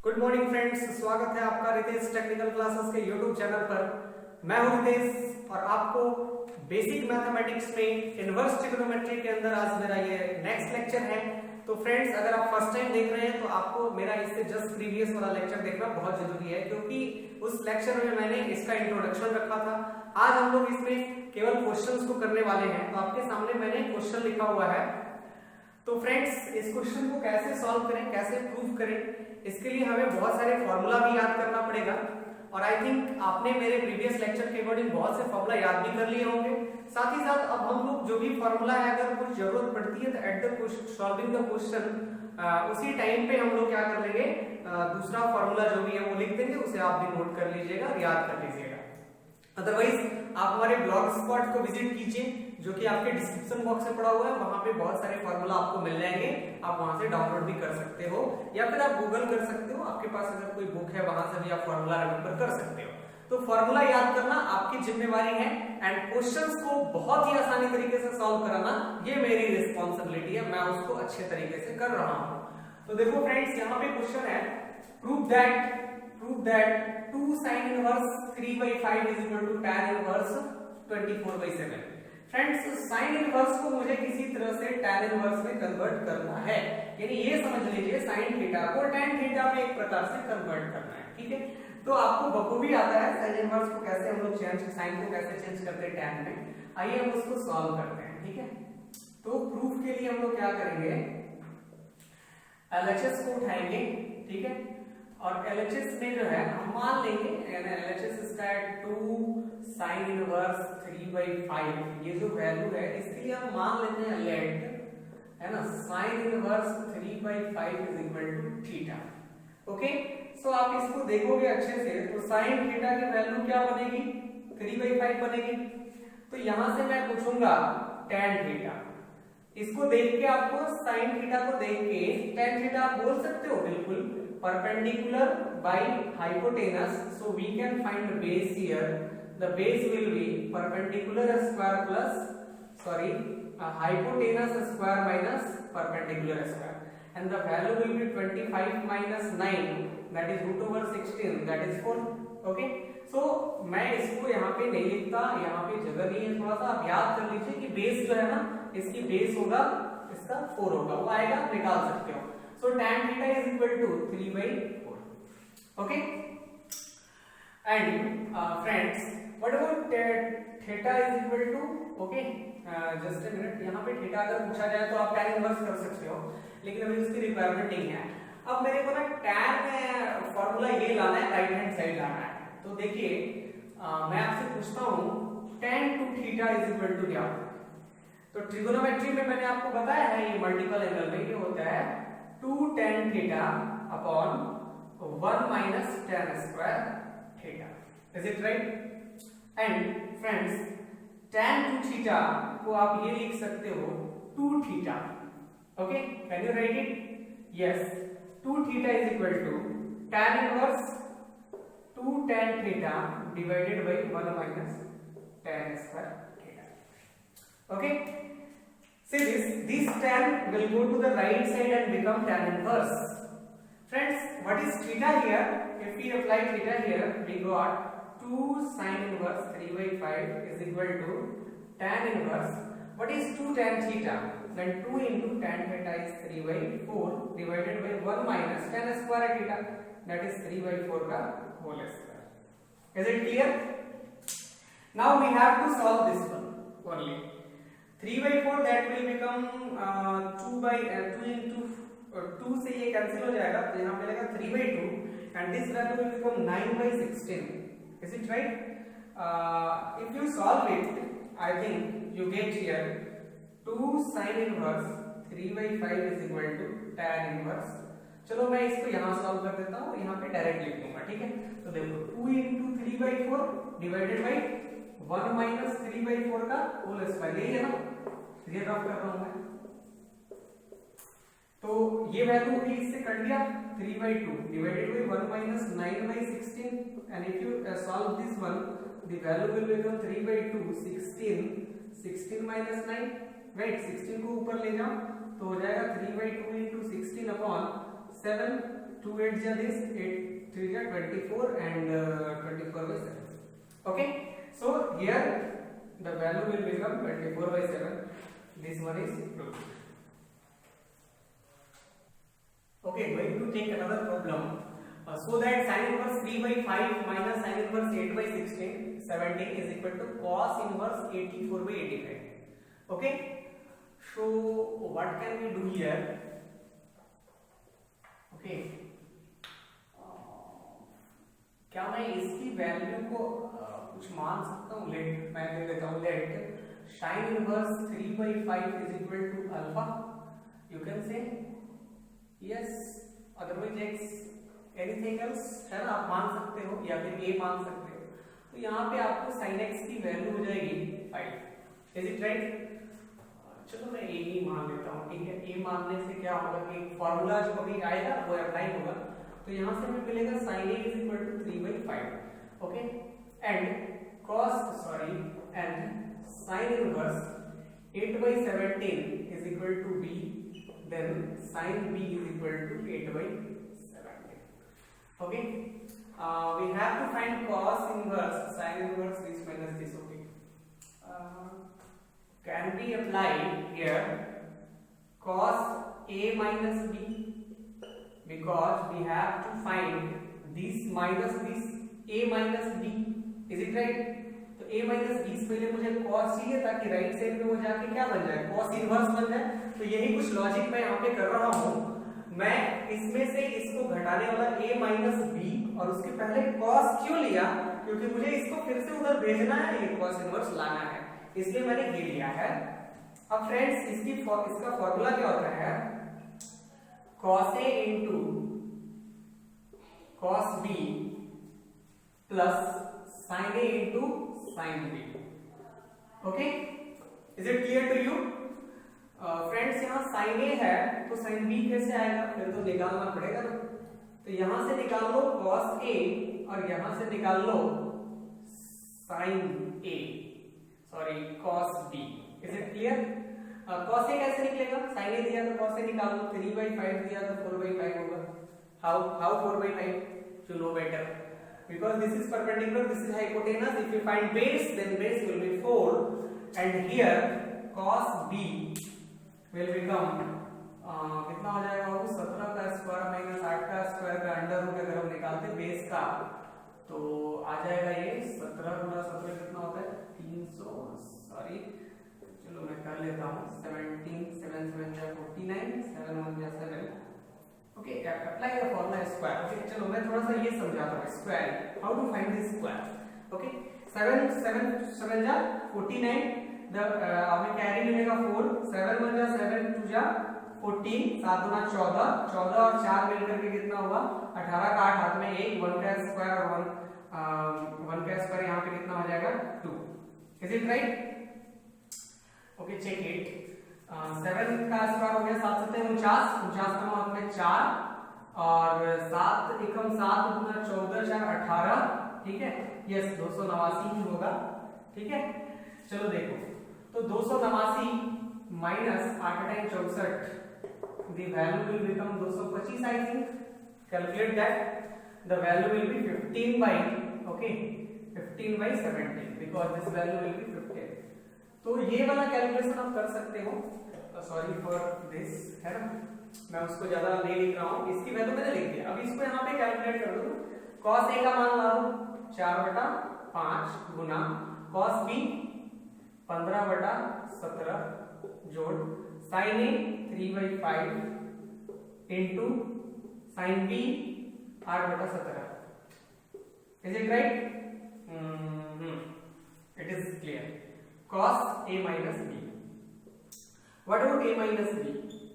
Good morning friends, स्वागत है आपका रितेश टेक्निकल क्लासेस के यूट्यूब चैनल पर। मैं हूं रितेश और आपको बेसिक मैथमेटिक्स में इनवर्स ट्रिग्नोमेट्री के अंदर आज मेरा ये नेक्स्ट लेक्चर है। तो फ्रेंड्स, अगर आप फर्स्ट टाइम देख रहे हैं तो आपको मेरा इससे जस्ट प्रीवियस वाला लेक्चर देखना बहुत जरूरी है, क्योंकि उस लेक्चर में मैंने इसका इंट्रोडक्शन रखा था। आज हम लोग इसमें केवल क्वेश्चंस को करने वाले हैं। तो आपके सामने मैंने क्वेश्चन लिखा हुआ है। तो फ्रेंड्स, इस क्वेश्चन को कैसे सॉल्व करें, कैसे प्रूव करें, इसके लिए हमें बहुत सारे फॉर्मूला भी याद करना पड़ेगा। और आई थिंक आपने मेरे प्रीवियस लेक्चर के अकॉर्डिंग बहुत से फॉर्मूला याद भी कर लिए होंगे। साथ ही साथ अब हम लोग जो भी फॉर्मूला है, अगर कुछ जरूरत पड़ती है तो at the solving the question उसी टाइम पे हम लोग क्या कर लेंगे, दूसरा फॉर्मूला जो भी है वो लिख देंगे, उसे आप भी नोट कर लीजिएगा और याद कर लीजिएगा। अदरवाइज आप हमारे ब्लॉग स्पॉट को विजिट कीजिए, जो कि आपके डिस्क्रिप्शन बॉक्स में पड़ा हुआ है। वहां पे बहुत सारे फॉर्मूला आपको मिल जाएंगे, आप वहां से डाउनलोड भी कर सकते हो या फिर आप गूगल कर सकते हो। आपके पास अगर कोई बुक है वहां से भी आप फॉर्मूला रिमेंबर कर सकते हो। तो फॉर्मूला याद करना आपकी जिम्मेवारी है एंड क्वेश्चंस को बहुत ही आसानी तरीके से सॉल्व कराना ये मेरी रिस्पॉन्सिबिलिटी है। मैं उसको अच्छे तरीके से कर रहा हूं। तो देखो फ्रेंड्स, यहाँ पे क्वेश्चन है, prove that 2 sin inverse 3/5 is equal to tan inverse 24/7। Friends, sine inverse को मुझे किसी तरह से tan इनवर्स में कन्वर्ट करना है, यानी ये समझ लीजिए साइन थीटा को tan थीटा में एक प्रकार से कन्वर्ट करना है। ठीक है, तो आपको बखूबी आता है साइन इनवर्स को कैसे हम लोग साइन को कैसे चेंज करते हैं tan में। आइए हम उसको सॉल्व करते हैं। ठीक है, तो प्रूफ के लिए हम लोग क्या करेंगे, LHS को उठाएंगे। ठीक है, और LHS में जो है हम मान लेंगे LHS इसका है 2 sin इनवर्स 3/5। ये जो वैल्यू है इसके लिए हम मान लेते हैं लेट, है ना, sin inverse 3/5 is equal to theta. Okay, so आप इसको देखोगे अच्छे से तो sin थीटा की वैल्यू क्या बनेगी, 3/5 बनेगी। तो यहां से मैं पूछूंगा tan थीटा। इसको देख के आपको sin थीटा को देख के tan थीटा आप बोल सकते हो, बिल्कुल perpendicular by hypotenuse, so we can find the base here. The base will be perpendicular square plus hypotenuse square minus perpendicular square, and the value will be 25 minus 9, that is root over 16, that is 4. okay, so मैं इसको यहाँ पे नहीं लिखता, यहाँ पे जगह नहीं है, थोड़ा सा आप याद कर लीजिए कि बेस जो है ना, इसकी बेस होगा, इसका 4 होगा, वो आएगा, निकाल सकते हो। So tan theta is equal to 3/4. Okay, and friends, what about theta is equal to, okay, just a minute, यहाँ पे theta अगर पूछा जाए तो आप tan इनवर्स कर सकते हो, लेकिन अभी उसकी रिक्वायरमेंट नहीं है। अब मेरे को ना tan में फॉर्मूला ये लाना है, राइट हैंड साइड लाना है। तो देखिए मैं आपसे पूछता हूँ tan to theta is equal to क्या। तो ट्रिगोनोमेट्री में मैंने आपको बताया है ये मल्टीपल एंगल में ये होता है 2 tan theta upon 1 minus tan square theta. Is it right? And friends, tan 2 theta को आप ये लिख सकते हो 2 theta. Okay? Can you write it? Yes. 2 theta is equal to tan inverse 2 tan theta divided by 1 minus tan square theta. Okay? See this tan will go to the right side and become tan inverse. Friends, what is theta here? If we apply theta here, we got 2 sin inverse 3/5 is equal to tan inverse. What is 2 tan theta? Then 2 into tan theta is 3/4 divided by 1 minus tan square theta, that is 3/4 का whole square. Is it clear? Now we have to solve this one only. 3/4 that will become 2 into 2 से ये cancel हो जाएगा, तो यहाँ मिलेगा 3/2 and this value will become 9/16. Is it right? If you solve it, I think you get here 2 sin inverse 3/5 is equal to tan inverse. चलो मैं इसको यहाँ सॉल्व कर देता हूँ, यहाँ पे डायरेक्ट लिख दूंगा। ठीक है, तो देखो 2 into 3/4 डिवाइडेड बाई 1 minus 3/4 का होल स्क्वायर, यही है ना, ये ड्रॉप कर रहा हूं मैं। तो ये वैल्यू होगी, इससे कर लिया 3/2 divided by 1 minus 9/16, and if you solve this one, the value will become 3/2 16 minus 9, right, 16 को ऊपर ले जाओ तो हो जाएगा 3/2 into 16 upon 7 2 8 जा this, 8 3 जा 24 and 24 by 7. Okay, so here the value will become 24 by 7. This one is proved. Okay, going to take another problem. So that sin inverse 3 by 5 minus sin inverse 8 by 17 is equal to cos inverse 84 by 85. Okay, so what can we do here? Okay, क्या मैं इसकी value को कुछ मान सकता हूँ? Late मैं ले लेता हूँ, late sin inverse 3 by 5 is equal to alpha. You can say yes, otherwise x, anything else है ना, आप मान सकते हो या फिर a मान सकते हो. तो यहाँ पे आपको sin x की वैल्यू हो जाएगी 5. Is it right? चलो मैं a ही मान लेता हूँ, ठीक है. a मानने से क्या होगा कि फॉर्मूला जो अभी आएगा वो अप्लाई होगा. तो यहाँ से हमें मिलेगा sin a is equal to 3 by 5. Okay, and sin inverse 8 by 17 is equal to b, then sin b is equal to 8 by 17. Okay, we have to find cos inverse sin inverse this minus this. Okay, can we apply here cos a minus b, because we have to find this minus this, a minus b. Is it right? तो a minus b से पहले मुझे cos चाहिए ताकि right side में वो जाके क्या बन जाए, cos इनवर्स बन जाए. तो यही कुछ लॉजिक मैं यहाँ पे कर रहा हूँ. मैं इसमें से इसको घटाने वाला a minus b और उसके पहले cos क्यों लिया, क्योंकि मुझे इसको फिर से उधर भेजना है, ये cos इनवर्स लाना है, इसलिए मैंने ये लिया है. अब फ्रेंड्स इसका फॉर्मूला क्या होता है? cos a into cos b plus sin a into sin b. Okay, is it clear to you? Friends यहाँ sin a है तो sin b कैसे आएगा, फिर तो निकालना पड़ेगा ना. तो यहाँ से निकाल लो cos a और यहाँ से निकाल लो sin a, sorry cos b. Is it clear? cos a कैसे निकलेगा? sin a दिया तो cos a निकाल लो, 3 by 5 दिया तो 4 by 5 होगा. How 4 by 5? You know better. Because this is perpendicular, this is hypotenuse. If you find base, then base will be 4, and here cos b will become कितना हो जाएगा वो 17 का स्क्वायर माइनस 8 का स्क्वायर का अंडर रूट. अगर हम निकालते बेस का तो आ जाएगा ये 17 गुना 17 कितना होता है 300, सॉरी चलो मैं कर लेता हूँ 17, 7 7 जा 49, 7 1 जा 7. Okay, apply the formula square. Okay, चलो मैं थोड़ा सा ये समझाता हूँ square, how to find this square. Okay, 7 7 7 जा 49, हमें कैरी मिलेगा 4, 7 1 जा 7 2 जा 14, 7 गुना 14, 14 और 4 मिलकर के कितना हुआ 18 का 8 हाथ में 1, 1 का स्क्वायर और 1 का स्क्वायर यहाँ पे कितना हो जाएगा 2. Is it right? Okay, check it. 7 का स्क्वायर हो गया 7 7 49, 49 का मान में 4 और 7 एकम 7 गुना 14 4 18. ठीक है, यस 289 ही होगा. ठीक है, चलो देखो तो 289 minus 8 time 64, the value will become 225. I think calculate that the value will be 15 by, okay, 15 by 17 because this value will be 15. तो ये वाला कैलकुलेशन आप कर सकते हो. सॉरी फॉर दिस, है ना, मैं उसको ज्यादा नहीं लिख रहा हूँ, इसकी वैल्यू मैंने लिख दिया. अब इसको यहाँ पे कैलकुलेट कर दो. cos a का मान ला दो 4/5 गुना cos b 15/17 जोड़ sin a 3/5 into sin b 8/17. Is it right? It is clear. Cos a minus b. What about a minus b?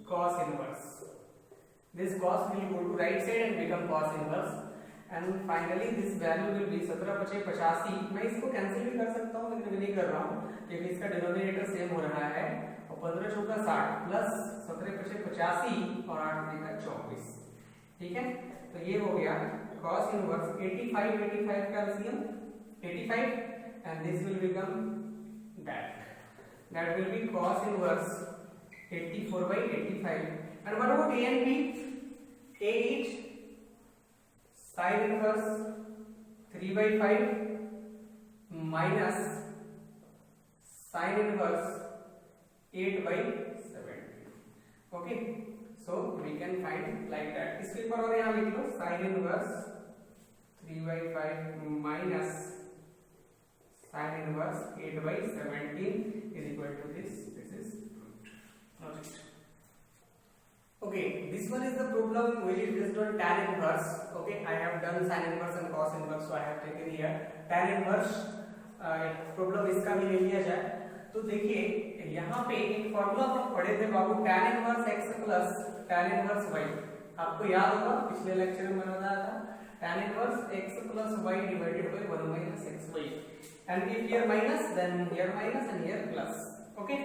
Cos inverse. This cos will go to right side and become cos inverse. And finally this value will be 17 × 85. मैं इसको cancel भी कर सकता हूँ लेकिन मैं नहीं कर रहा हूँ क्योंकि इसका डिनोमिनेटर सेम हो रहा है. और 15 × 60 प्लस 17 × 85 और 8 × 24. ठीक है, तो ये हो गया cos inverse 85 का LCM 85 and this will become that will be cos inverse 84/85. And what about a and b? A is sine inverse 3/5 minus sine inverse 8/17. Okay, so we can find like that. इसके ऊपर और यहाँ लिख लो sine inverse 3/5 minus sine inverse 8/17 is equal to this. This is proved. Okay, this one is the problem which is based on tan inverse. Okay, I have done sin inverse and cos inverse, so I have taken here tan inverse. Problem इसका भी ले लिया जाए तो देखिए यहाँ पे एक फॉर्मूला हम पढ़े थे बाबू, tan inverse x plus tan inverse y. आपको याद होगा पिछले लेक्चर में मैंने बताया था tan inverse x plus y divided by 1 minus xy. And if here minus, then here minus and here plus. Okay.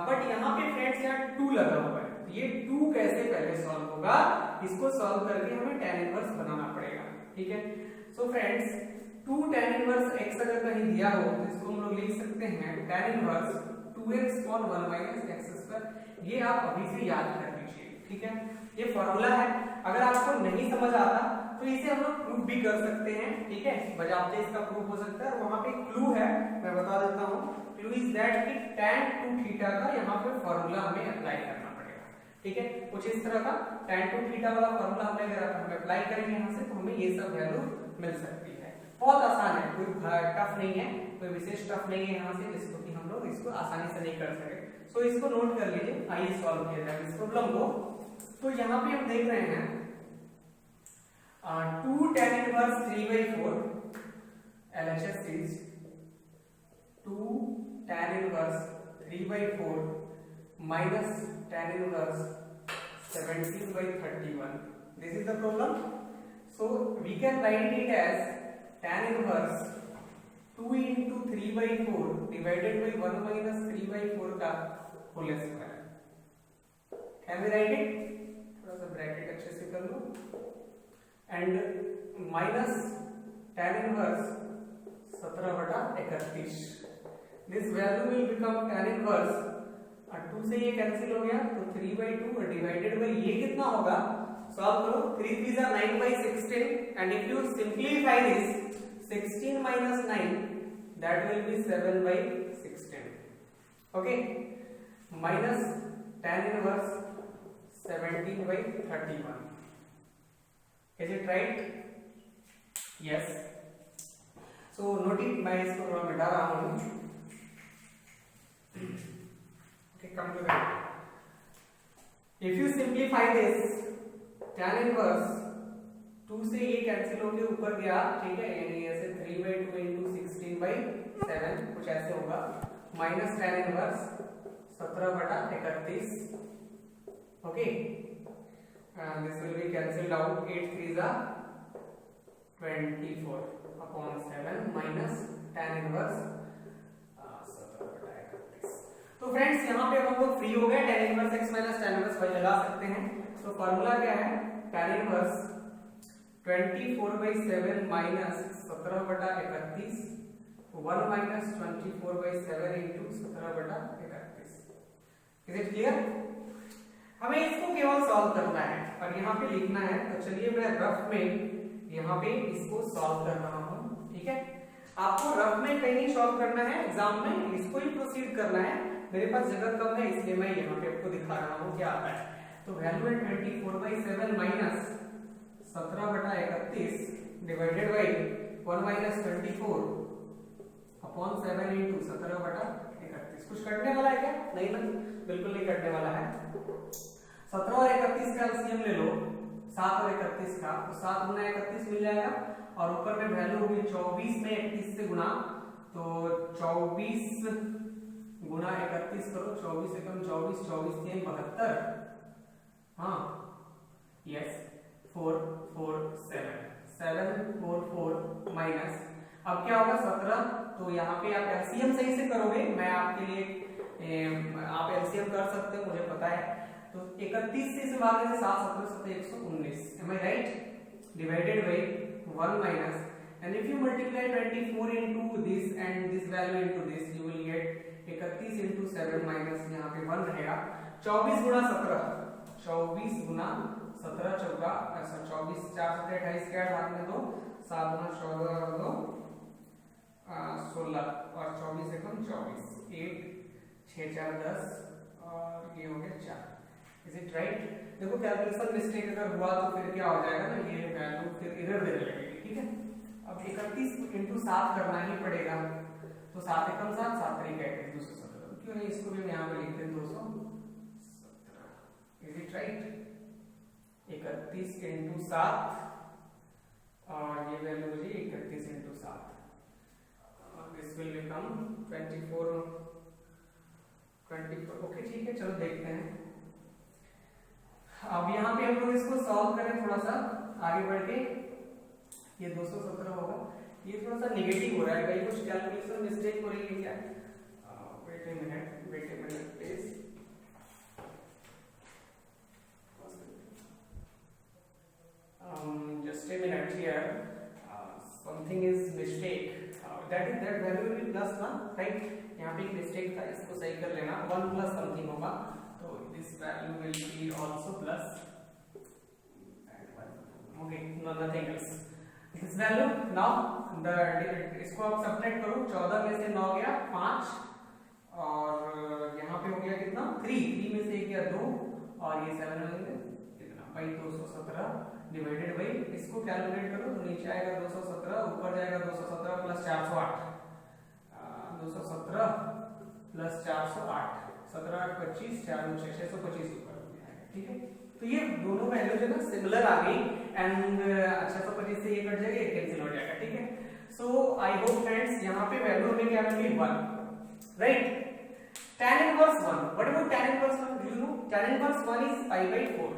But यहाँ पे फ्रेंड्स यहाँ 2 लगा हुआ है. ये 2 कैसे पहले सॉल्व होगा, इसको सॉल्व करके हमें tan इनवर्स बनाना पड़ेगा. ठीक है. So friends 2 tan inverse x अगर कहीं दिया हो तो इसको हम लोग लिख सकते हैं tan inverse 2x upon 1 minus x square. ये आप अभी से याद कर लीजिए. ठीक है. ये फॉर्मूला है. अगर आपको नहीं समझ आता तो इसे हम लोग प्रूफ भी कर सकते हैं. ठीक है, बजाते इसका प्रूफ हो सकता है. और वहां पे क्लू है, मैं बता देता हूं. क्लू इज दैट कि tan 2 थीटा का यहाँ पे फॉर्मूला हमें अप्लाई करना पड़ेगा. ठीक है, कुछ इस तरह का tan 2 थीटा वाला फॉर्मूला हमने अगर हम अप्लाई करेंगे यहाँ से तो हमें ये सब वैल्यू मिल सकती है. बहुत आसान है, कोई टफ नहीं है, कोई विशेष टफ नहीं है यहाँ से जिसको कि हम लोग इसको आसानी से नहीं कर सके. सो इसको नोट कर लीजिए. आइए सॉल्व किया जाए इस प्रॉब्लम को. तो यहाँ पे हम देख रहे हैं 2 tan inverse 3/4 LHS is 2 tan inverse 3/4 minus tan inverse 17/31. This is the problem. So we can write it as tan inverse 2 into 3/4 divided by 1 minus 3/4 का whole square. Can we write it? थोड़ा सा bracket अच्छे से कर लो. And minus tan inverse 17/31. This value will become tan inverse 2 से ये cancel हो गया तो 3/2 डिवाइडेड बाय ये कितना होगा, सॉल्व करो. 3 3 are 9/16 and if you simplify this 16 minus 9 that will be 7/16. Okay, minus tan inverse 17/31. Is it right? Yes. So note it, मैं इसको थोड़ा मिटा रहा हूँ. Okay, come to that. If you simplify this, tan inverse 2 से ये cancel होके ऊपर गया. ठीक है, यानी ऐसे 3/2 into 16/7 कुछ ऐसे होगा. Minus tan inverse 17/31. Okay. And this will be cancelled out. 8 3s are 24 upon 7 minus tan inverse 17/31. तो फ्रेंड्स यहाँ पे हम लोग फ्री हो गए. tan inverse x minus tan inverse y लगा सकते हैं. तो फॉर्मूला क्या है, tan inverse 24/7 minus 17/31 1 minus 24/7 into 17/31. Is it clear? हमें इसको केवल सॉल्व करना है और यहाँ पे लिखना है. तो चलिए मैं रफ में यहाँ पे इसको सॉल्व कर रहा हूँ. ठीक है, आपको रफ में कहीं सॉल्व करना है, एग्जाम में इसको ही प्रोसीड करना है. मेरे पास जगह कम है इसलिए मैं यहाँ पे आपको दिखा रहा हूँ क्या आता है. तो वैल्यू है 24/7 minus 17/31 divided by 1 minus 24 upon 7 into 17/31. कुछ कटने वाला है क्या? नहीं ना, बिल्कुल नहीं कटने वाला है. 17 और 31 का एलसीएम ले लो, 7 और 31 का, तो 7 गुना 31 मिल जाएगा और ऊपर में वैल्यू होगी 24 में 31 से गुना. तो 24 गुना 31 करो. 24 से कम 24, 24 3 72. हाँ, यस, 4 4 7 7 4 4 माइनस. अब क्या होगा 17. तो यहाँ पे आप एलसीएम सही से करोगे, मैं आपके लिए आप एलसीएम कर सकते हो, मुझे पता है. तो 31 से इसे भागने से 7 17 7 119. Am I right? Divided by 1 minus, and if you multiply 24 into this and this value into this, you will get 31 into 7 minus यहाँ पे 1 रहेगा. 24 गुना 17 24 गुना 17 चौका ऐसा 24 4 7 28 के हाथ में 2 7 9 14 और 2 16 और 24 एकम 24 8 6 4 10 और ये हो गया 4। Is it right? देखो कैलकुलेशन मिस्टेक अगर हुआ तो फिर क्या हो जाएगा ना, ये वैल्यू फिर एरर देने लगेगी। ठीक है, अब 31 × 7 करना ही पड़ेगा, तो 7 एकम 7 7 3 217, क्यों नहीं इसको भी यहाँ पे लिखते हैं 217। Is it right? 31 × 7 और ये वैल्यू हो जाएगी 31 × 7, दिस विल बिकम 24। ओके ठीक है, चलो देखते हैं। अब यहाँ पे हम लोग इसको सॉल्व करें थोड़ा सा आगे बढ़ के। ये 217 होगा, ये थोड़ा सा नेगेटिव हो रहा है, कहीं कुछ कैलकुलेशन मिस्टेक हो रही है क्या? Wait a minute please. Just a minute here. Something is mistake. That value will be plus 1, right? यहाँ पे एक मिस्टेक था, इसको सही कर लेना। 1 plus something होगा, तो this value will be also plus. Okay, nothing else. This value now इसको आप सब्ट्रैक्ट करो, 14 में से 9 गया 5 और यहाँ पे हो गया कितना 3 में से 1 गया 2 और ये 7 हो गया कितना भाई 217 डिवाइडेड बाई, इसको कैलकुलेट करो तो नीचे आएगा 217, ऊपर जाएगा 217 प्लस 408, 217 प्लस 408, 17 8 25 4 9 625 ऊपर आएगा। ठीक है, तो ये दोनों वैल्यू जो है ना सिमिलर आ गई एंड 625 से ये कट जाएगा, कैंसिल हो जाएगा। ठीक है, सो आई होप फ्रेंड्स यहाँ पे वैल्यू हमें क्या मिली 1, right? tan inverse 1, what about tan inverse 1? Do you know tan inverse 1 is pi by 4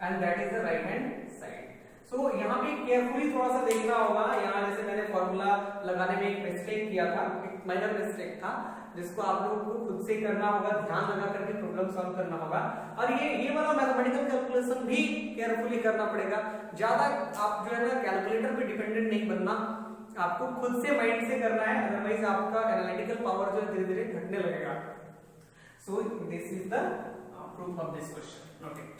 and that is the right hand side. So यहाँ पे केयरफुली थोड़ा सा देखना होगा। यहाँ जैसे मैंने फॉर्मूला लगाने में एक मिस्टेक किया था, एक माइनर मिस्टेक था जिसको आप लोगों को खुद से करना होगा, ध्यान लगा करके प्रॉब्लम सॉल्व करना होगा। और ये वाला मैथमेटिकल कैलकुलेशन भी केयरफुली करना पड़ेगा। ज्यादा आप जो है ना कैलकुलेटर पे डिपेंडेंट नहीं बनना, आपको खुद से माइंड से करना है, अदरवाइज आपका एनालिटिकल पावर जो है धीरे धीरे घटने लगेगा। So this is the proof of this question. Note it.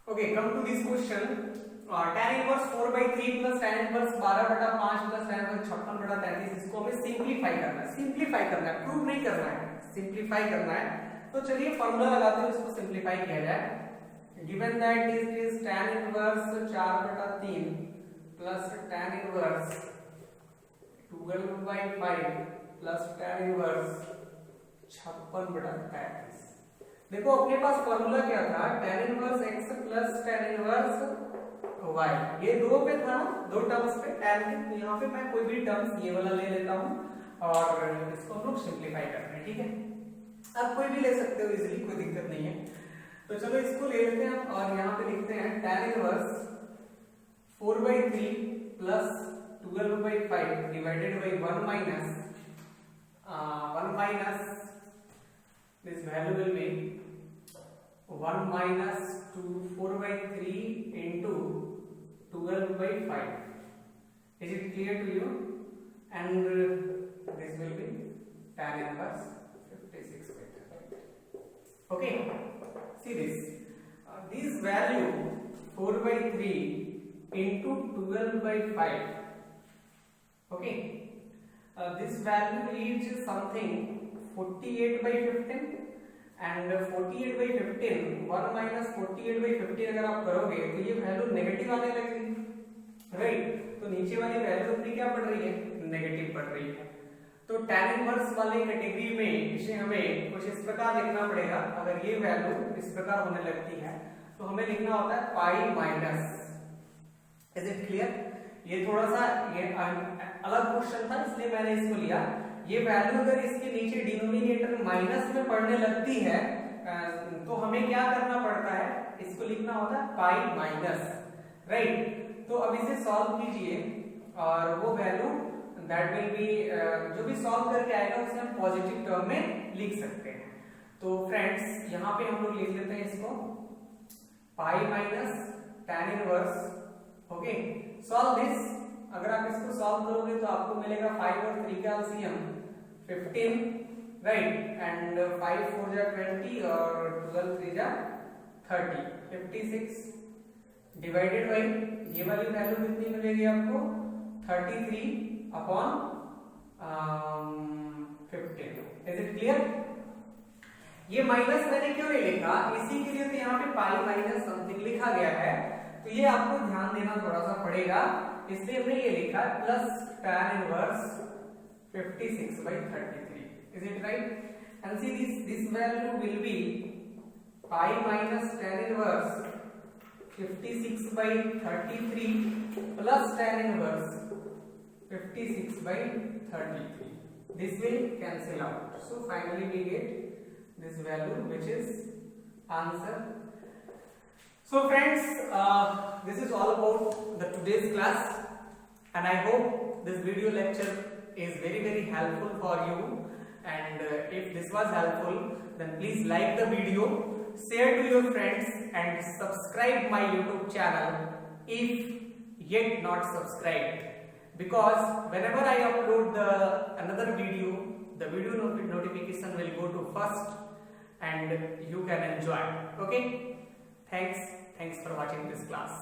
Okay, come to this question. Tan inverse 4/3 plus tan inverse 12/5 plus tan inverse 56/33, इसको हमें सिंप्लीफाई करना है। सिंप्लीफाई करना है, प्रूव नहीं करना है, सिंप्लीफाई करना है। तो चलिए फॉर्मूला लगाते हैं, इसको सिंप्लीफाई किया जाए। Given that it is tan inverse 4/3 plus tan inverse 12/5 plus tan inverse 56/33। देखो अपने पास फॉर्मूला क्या था, tan inverse x plus tan inverse y, ये दो पे था ना, दो टर्म्स पे tan के, तो यहाँ पे मैं कोई भी टर्म्स ये वाला ले लेता हूँ और इसको हम लोग सिंप्लीफाई करते हैं। ठीक है, आप कोई भी ले सकते हो इजीली, कोई दिक्कत नहीं है। तो चलो इसको ले लेते हैं और यहाँ पे लिखते हैं tan inverse 4/3 plus 12/5 divided by 1 minus this value will be 1 minus 4/3 into 12/5. Is it clear to you? And this will be tan inverse 56/30. Okay, see this. This value 4/3 into 12/5. Okay, this value is something 48/15 and 48/15 1 minus 48/15 अगर आप करोगे तो ये value negative आने लगेगी, right? तो नीचे वाली वैल्यू अपनी क्या पड़ रही है, नेगेटिव पड़ रही है। तो tan इनवर्स वाली कैटेगरी में इसे हमें कुछ इस प्रकार लिखना पड़ेगा। अगर ये वैल्यू इस प्रकार होने लगती है तो हमें लिखना होता है pi minus. Is it clear? ये थोड़ा सा ये अलग क्वेश्चन था इसलिए मैंने इसको लिया। ये वैल्यू अगर इसके नीचे डिनोमिनेटर माइनस में पढ़ने लगती है तो हमें क्या करना पड़ता है, इसको लिखना होता है पाई माइनस, राइट? तो अब इसे सॉल्व कीजिए और वो वैल्यू दैट विल बी जो भी सॉल्व करके आएगा उसे हम पॉजिटिव टर्म में लिख सकते हैं। तो फ्रेंड्स यहाँ पे हम लोग लिख लेते हैं इसको pi minus tan inverse. Okay, solve this. अगर आप इसको सॉल्व करोगे तो आपको मिलेगा 5 और 3 का एलसीएम 15, राइट? एंड 5 4 जा 20 और 12 3 जा 30। 56 डिवाइडेड बाई ये वाली वैल्यू कितनी मिलेगी आपको 33 अपॉन 15। Is it clear? ये माइनस मैंने क्यों नहीं लिखा, इसी के लिए तो यहाँ पे पाई माइनस समथिंग लिखा गया है, तो ये आपको ध्यान देना थोड़ा सा पड़ेगा, इसलिए हमने ये लिखा plus tan inverse 56/33। Is it right? and see this value will be pi minus tan inverse 56/33 plus tan inverse 56/33. This will cancel out, so finally we get this value, which is answer. So friends, this is all about the today's class, and I hope this video lecture is very helpful for you. And if this was helpful, then please like the video, share to your friends, and subscribe my YouTube channel if yet not subscribed, because whenever I upload another video, the video notification will go to first and you can enjoy. Okay, thanks for watching this class.